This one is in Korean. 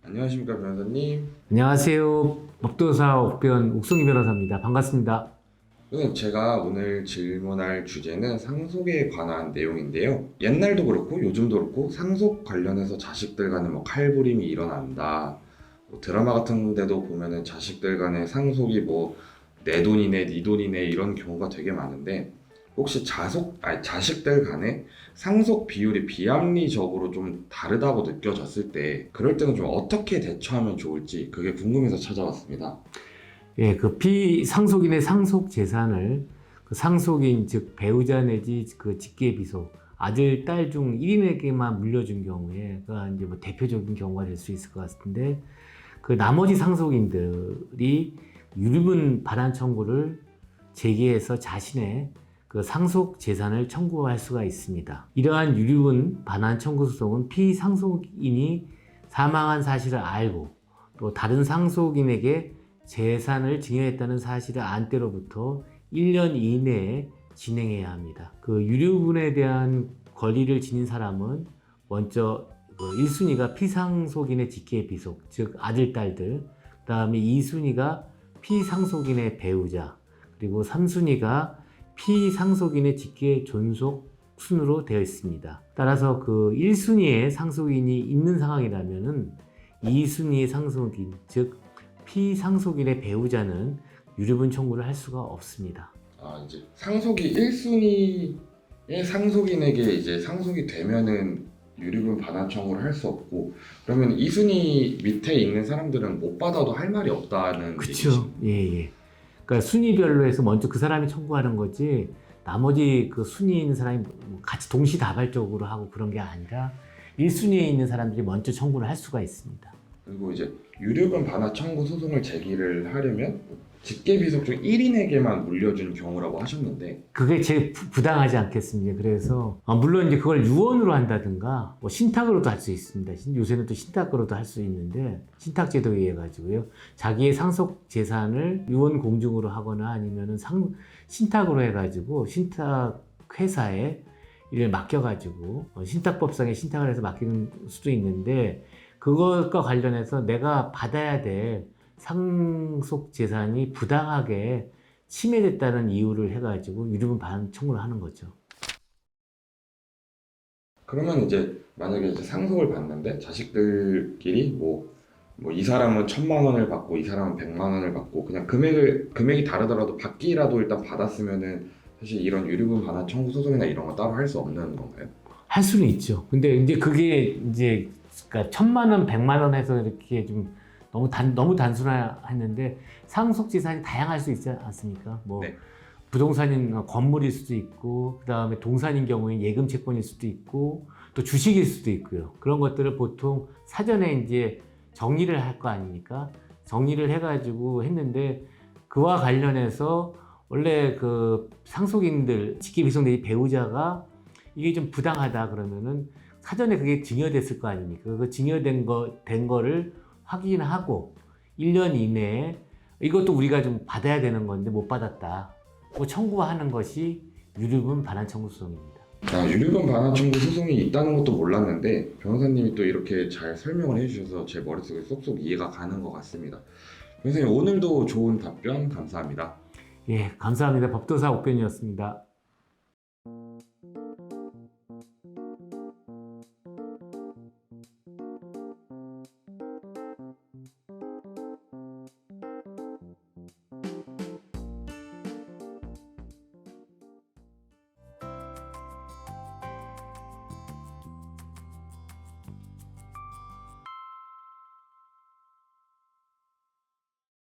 안녕하십니까 변호사님. 안녕하세요. 법도사 옥변 옥송이 변호사입니다. 반갑습니다. 선생님, 제가 오늘 질문할 주제는 상속에 관한 내용인데요. 옛날도 그렇고 요즘도 그렇고 상속 관련해서 자식들 간에 뭐 칼부림이 일어난다. 뭐 드라마 같은 데도 보면은 자식들 간에 상속이 뭐 내 돈이네, 네 돈이네 이런 경우가 되게 많은데 혹시 자식들 간에 상속 비율이 비합리적으로 좀 다르다고 느껴졌을 때 그럴 때는 좀 어떻게 대처하면 좋을지 그게 궁금해서 찾아왔습니다. 예, 그 피상속인의 상속 재산을 그 상속인 즉 배우자 내지 그 직계 비속 아들, 딸 중 1인에게만 물려준 경우에 그 이제 뭐 대표적인 경우가 될 수 있을 것 같은데 그 나머지 상속인들이 유류분 반환 청구를 제기해서 자신의 그 상속 재산을 청구할 수가 있습니다. 이러한 유류분 반환 청구 소송은 피상속인이 사망한 사실을 알고 또 다른 상속인에게 재산을 증여했다는 사실을 안 때로부터 1년 이내에 진행해야 합니다. 그 유류분에 대한 권리를 지닌 사람은 먼저 그 1순위가 피상속인의 직계 비속, 즉 아들, 딸들, 그 다음에 2순위가 피상속인의 배우자, 그리고 3순위가 피상속인의 직계 존속 순으로 되어 있습니다. 따라서 그 1순위의 상속인이 있는 상황이라면은 2순위의 상속인, 즉 피상속인의 배우자는 유류분 청구를 할 수가 없습니다. 이제 상속이 1순위의 상속인에게 이제 상속이 되면은 유류분 반환 청구를 할 수 없고 그러면 2순위 밑에 있는 사람들은 못 받아도 할 말이 없다는 그렇죠. 예. 그러니까 순위별로 해서 먼저 그 사람이 청구하는 거지 나머지 그 순위에 있는 사람이 같이 동시다발적으로 하고 그런 게 아니라 1순위에 있는 사람들이 먼저 청구를 할 수가 있습니다. 그리고 이제 유류분 반환 청구 소송을 제기를 하려면 직계비속 중 1인에게만 물려준 경우라고 하셨는데 그게 제일 부당하지 않겠습니까? 그래서 물론 이제 그걸 유언으로 한다든가 뭐 신탁으로도 할 수 있습니다. 요새는 또 신탁으로도 할 수 있는데 신탁제도에 의해 가지고요. 자기의 상속 재산을 유언 공증으로 하거나 아니면은 신탁으로 해가지고 신탁 회사에 이를 맡겨가지고 신탁법상의 신탁을 해서 맡기는 수도 있는데 그것과 관련해서 내가 받아야 될 상속 재산이 부당하게 침해됐다는 이유를 해가지고 유류분 반환 청구를 하는 거죠. 그러면 이제 만약에 이제 상속을 받는데 자식들끼리 뭐 이 사람은 1,000만 원을 받고 이 사람은 100만 원을 받고 그냥 금액이 다르더라도 받기라도 일단 받았으면은 사실 이런 유류분 반환 청구 소송이나 이런 거 따로 할 수 없는 건가요? 할 수는 있죠. 근데 이제 그게 이제 그러니까 1,000만 원, 100만 원 해서 이렇게 좀 너무 단순화했는데 상속 재산이 다양할 수 있지 않습니까? 뭐 네. 부동산인 건물일 수도 있고 그다음에 동산인 경우에 예금 채권일 수도 있고 또 주식일 수도 있고요. 그런 것들을 보통 사전에 이제 정리를 할 거 아닙니까? 정리를 해가지고 했는데 그와 관련해서 원래 그 상속인들 직계비속내 배우자가 이게 좀 부당하다 그러면은 사전에 그게 증여됐을 거 아닙니까? 그 증여된 거를 확인하고 1년 이내에 이것도 우리가 좀 받아야 되는 건데 못 받았다. 뭐 청구하는 것이 유류분 반환 청구 소송입니다. 유류분 반환 청구 소송이 있다는 것도 몰랐는데 변호사님이 또 이렇게 잘 설명을 해주셔서 제 머릿속에 쏙쏙 이해가 가는 것 같습니다. 변호사님 오늘도 좋은 답변 감사합니다. 예, 감사합니다. 법도사 옥변이었습니다.